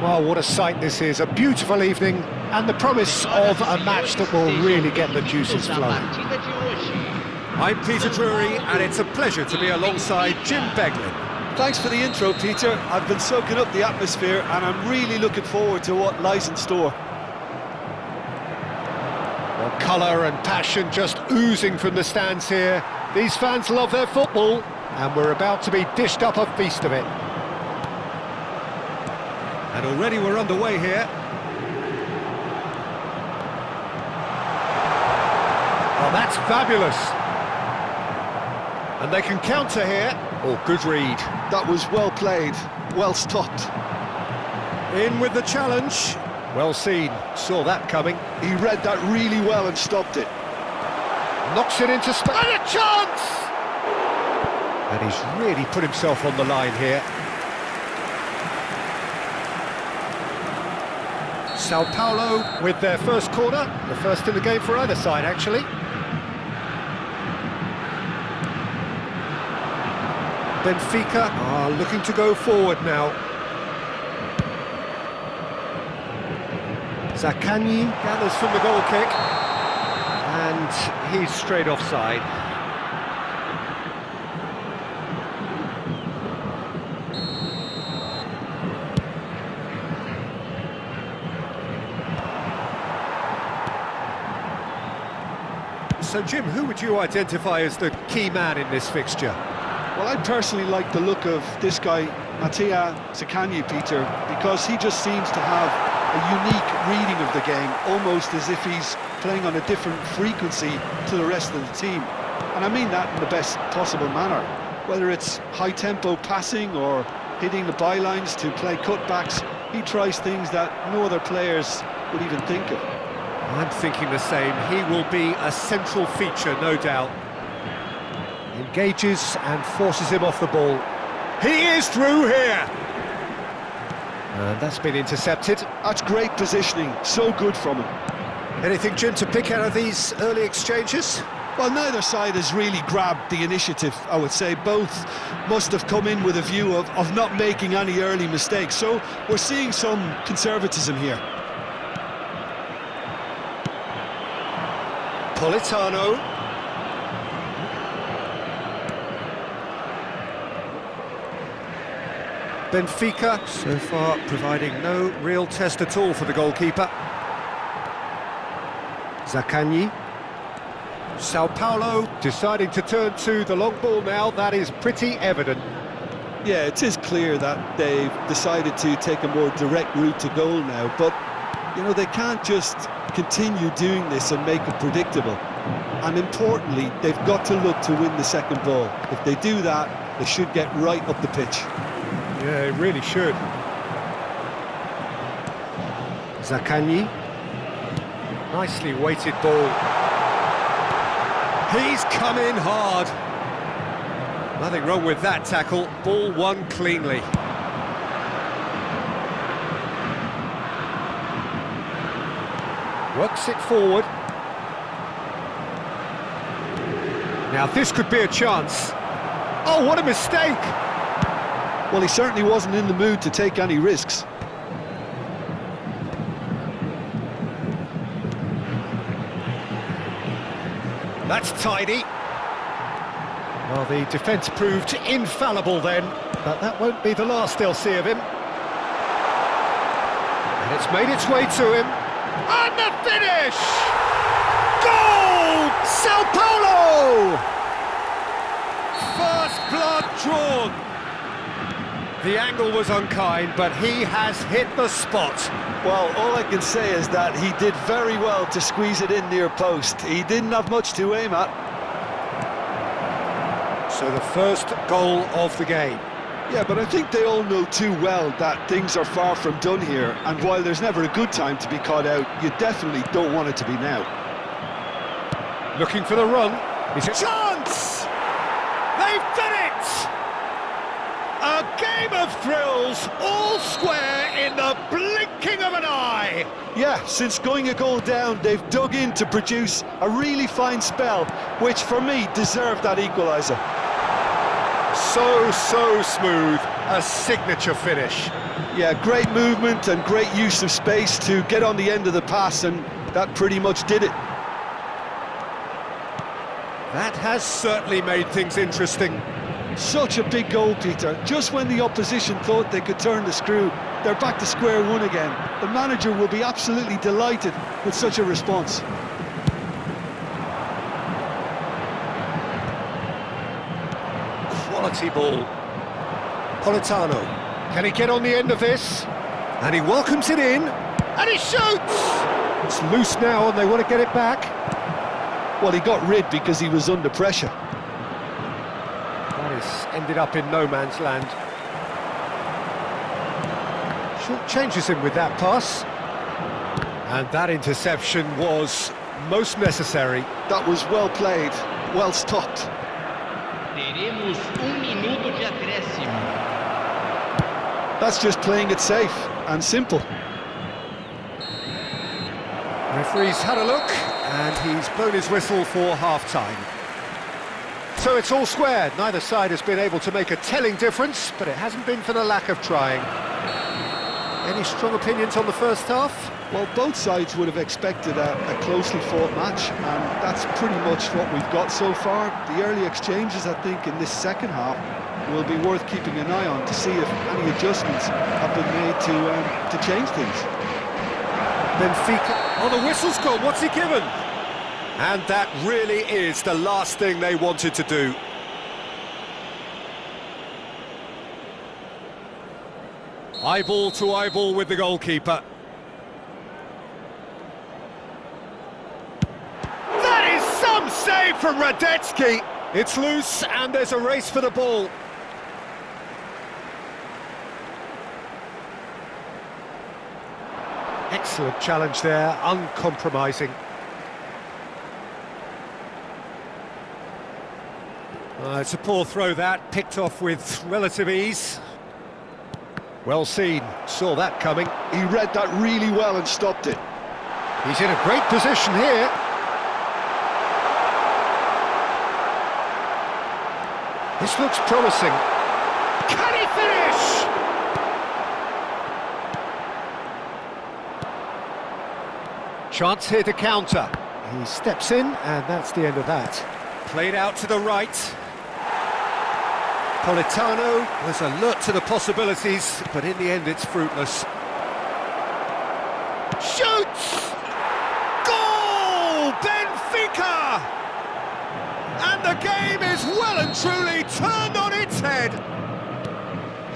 Well, what a sight this is, a beautiful evening and the promise of a match that will really get the juices flowing. I'm Peter Drury and it's a pleasure to be alongside Jim Beglin. Thanks for the intro, Peter. I've been soaking up the atmosphere and I'm really looking forward to what lies in store. Well, colour and passion just oozing from the stands here. These fans love their football and we're about to be dished up a feast of it. And already we're underway here. Well, that's fabulous. And they can counter here. Oh, good read. That was well played, well stopped. In with the challenge. Well seen, saw that coming. He read that really well and stopped it. Knocks it into space. And a chance! And he's really put himself on the line here. Sao Paulo with their first corner, the first in the game for either side, actually. Benfica are looking to go forward now. Zaccagni gathers from the goal kick. And he's straight offside. So, Jim, who would you identify as the key man in this fixture? Well, I personally like the look of this guy, Mattia Zaccagni, Peter, because he just seems to have a unique reading of the game, almost as if he's playing on a different frequency to the rest of the team. And I mean that in the best possible manner. Whether it's high-tempo passing or hitting the bylines to play cutbacks, he tries things that no other players would even think of. I'm thinking the same. He will be a central feature, no doubt. Engages and forces him off the ball. He is through here! And that's been intercepted. That's great positioning, so good from him. Anything, Jim, to pick out of these early exchanges? Well, neither side has really grabbed the initiative, I would say. Both must have come in with a view of not making any early mistakes. So we're seeing some conservatism here. Politano. Benfica, so far, providing no real test at all for the goalkeeper. Zaccagni. Sao Paulo deciding to turn to the long ball now, that is pretty evident. Yeah, it is clear that they've decided to take a more direct route to goal now, but, you know, they can't just continue doing this and make it predictable. And importantly, they've got to look to win the second ball. If they do that, they should get right up the pitch. Yeah, it really should. Zaccagni. Nicely weighted ball. He's come in hard. Nothing wrong with that tackle. Ball won cleanly. Works it forward. Now this could be a chance. Oh, what a mistake! Well, he certainly wasn't in the mood to take any risks. That's tidy. Well, the defence proved infallible then, but that won't be the last they'll see of him. And it's made its way to him. And the finish! Goal! Sao Paulo! First blood drawn. The angle was unkind, but he has hit the spot. Well, all I can say is that he did very well to squeeze it in near post. He didn't have much to aim at. So the first goal of the game. Yeah, but I think they all know too well that things are far from done here, and while there's never a good time to be caught out, you definitely don't want it to be now. Looking for the run. Is it? Chance! They've done it! A game of thrills, all square in the blinking of an eye. Yeah, since going a goal down, they've dug in to produce a really fine spell, which for me deserved that equaliser. So smooth. a signature finish. Yeah, great movement and great use of space to get on the end of the pass, and that pretty much did it. That has certainly made things interesting. Such a big goal, Peter. Just when the opposition thought they could turn the screw, they're back to square one again. The manager will be absolutely delighted with such a response. Quality ball. Politano. Can he get on the end of this? And he welcomes it in. And he shoots! It's loose now and they want to get it back. Well, he got rid because he was under pressure. That has ended up in no man's land. Short changes him with that pass. And that interception was most necessary. That was well played, well stopped. Teremos minuto de acréscimo. That's just playing it safe and simple. Referee's had a look, and he's blown his whistle for half-time. So it's all square. Neither side has been able to make a telling difference, but it hasn't been for the lack of trying. Any strong opinions on the first half? Well, both sides would have expected a closely fought match, and that's pretty much what we've got so far. The early exchanges, I think, in this second half will be worth keeping an eye on to see if any adjustments have been made to change things. Benfica. Oh, the whistle's gone. What's he given? And that really is the last thing they wanted to do. Eyeball to eyeball with the goalkeeper. That is some save from Radetsky. It's loose and there's a race for the ball. Excellent challenge there, uncompromising. It's a poor throw that, picked off with relative ease. Well seen, saw that coming. He read that really well and stopped it. He's in a great position here. This looks promising. Can he finish? Chance here to counter. He steps in, and that's the end of that. Played out to the right. Politano was alert to the possibilities, but in the end it's fruitless. Shoots! Goal! Benfica! And the game is well and truly turned on its head.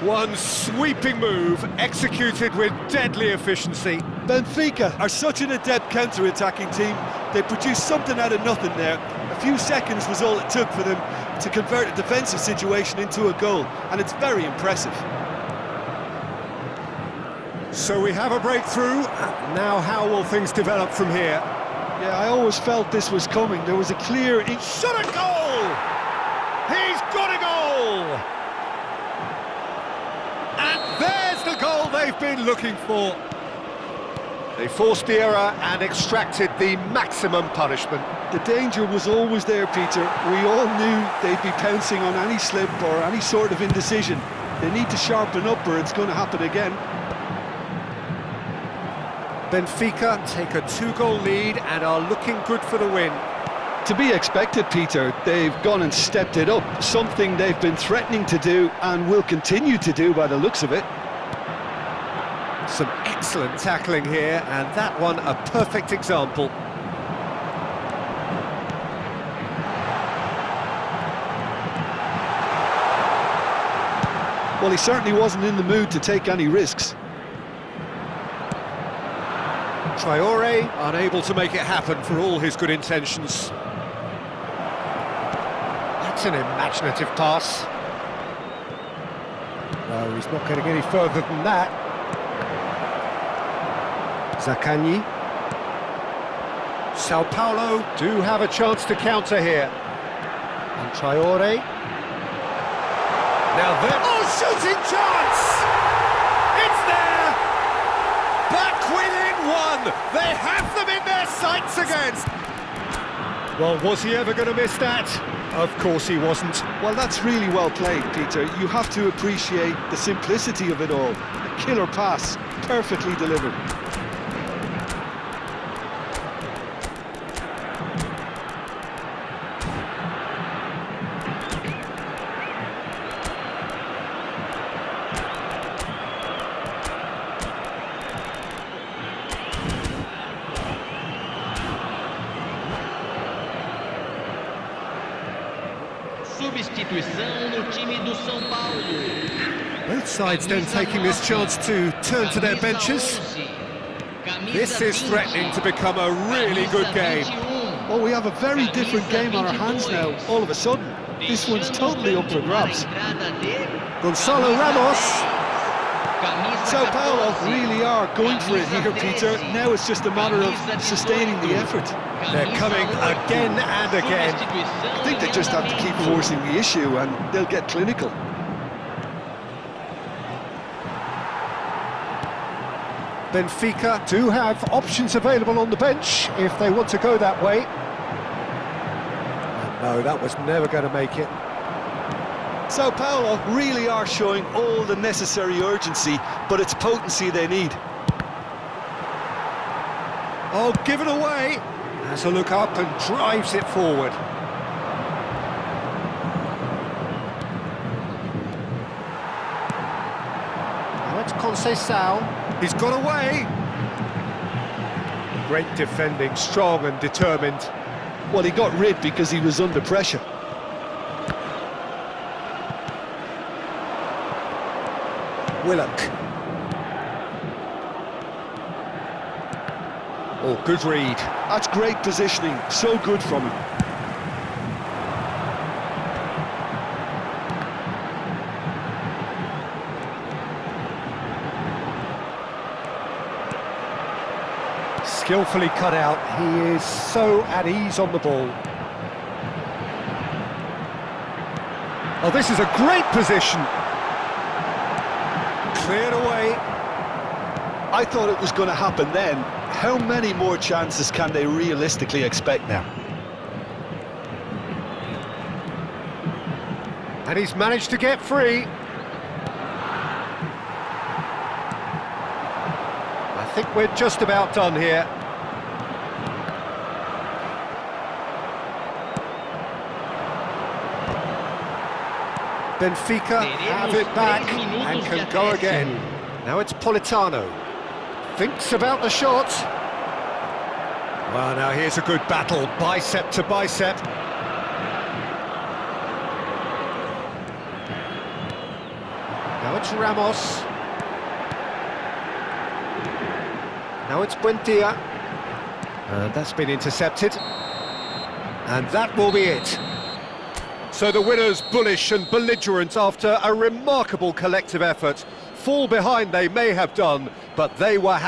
One sweeping move, executed with deadly efficiency. Benfica are such an adept counter-attacking team. They produced something out of nothing there. A few seconds was all it took for them to convert a defensive situation into a goal, and it's very impressive. So we have a breakthrough. Now how will things develop from here? Yeah, I always felt this was coming. There was a clear... Shot a goal! He's got a goal! And there's the goal they've been looking for. They forced the error and extracted the maximum punishment. The danger was always there, Peter. We all knew they'd be pouncing on any slip or any sort of indecision. They need to sharpen up or it's going to happen again. Benfica take a 2-goal lead and are looking good for the win. To be expected, Peter. They've gone and stepped it up, something they've been threatening to do and will continue to do by the looks of it. Some excellent tackling here, and that one a perfect example. Well, he certainly wasn't in the mood to take any risks. Traore unable to make it happen for all his good intentions. That's an imaginative pass. No, he's not getting any further than that. Zaccagni. Sao Paulo do have a chance to counter here. And Traore. Now there... Oh, shooting chance! It's there! Back within one! They have them in their sights again! Well, was he ever going to miss that? Of course he wasn't. Well, that's really well played, Peter. You have to appreciate the simplicity of it all. A killer pass, perfectly delivered. Substituição no time do São Paulo. Both sides then taking this chance to turn to their benches. This is threatening to become a really good game. Well, we have a very different game on our hands now, all of a sudden. This one's totally up for grabs. Gonzalo Ramos. Sao Paulo really are going for it here, Peter. Now it's just a matter of sustaining the effort. They're coming again and again. I think they just have to keep forcing the issue and they'll get clinical. Benfica do have options available on the bench if they want to go that way. And no, that was never going to make it. Sao Paulo really are showing all the necessary urgency, but it's potency they need. Oh, given away. Has a look up and drives it forward. Now it's Conceição. He's got away. Great defending, strong and determined. Well, he got rid because he was under pressure. Willock. Oh, good read. That's great positioning, so good from him. Skillfully cut out, he is so at ease on the ball. Oh, this is a great position. Cleared away. I thought it was going to happen then. How many more chances can they realistically expect now? And he's managed to get free. I think we're just about done here. Benfica have it back and can go again. Now it's Politano. Thinks about the shot. Well, now here's a good battle, bicep to bicep. Now it's Ramos. Now it's Buendia. And that's been intercepted. And that will be it. So the winners bullish and belligerent after a remarkable collective effort. Fall behind they may have done, but they were happy.